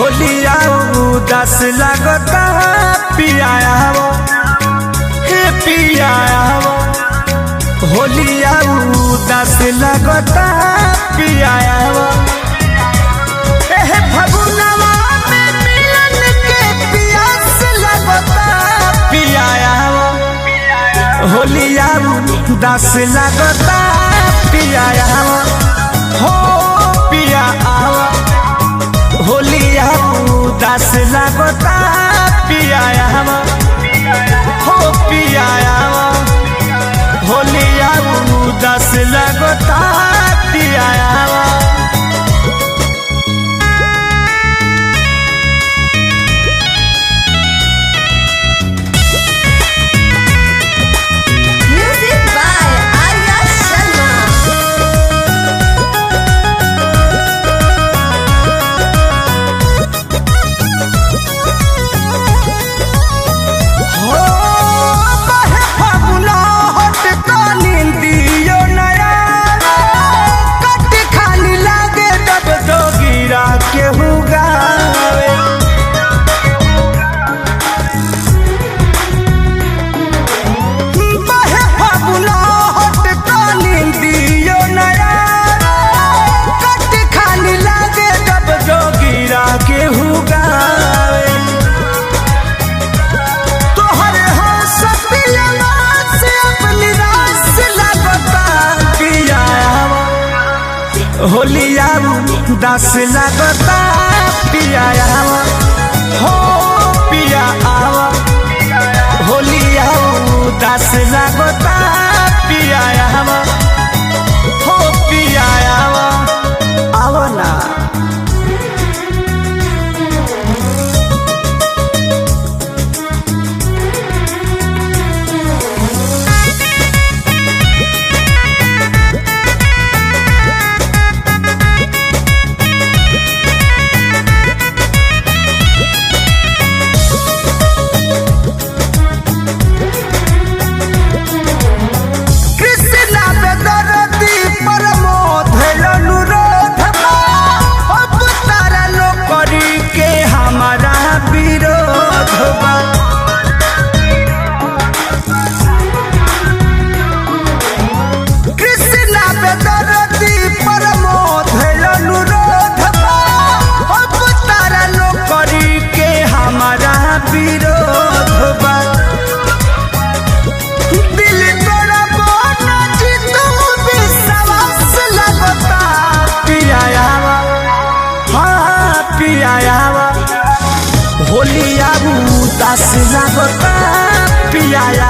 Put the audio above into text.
होलिया उदास लगता पियाया हे पियाया होलिया उदास लगता पियाया फगुनवा में मिलन के पियास लगता पियाया होलिया उदास लगता पियाया हो पिया होलिया उदास लगता पियाया हो पियाया होलिया उदास लगता पियाया होलिया उदास लगता पियाया हो पिया होलिया उदास लगता पियाया हो पियाया आवना होलिया उदास लगता पियाया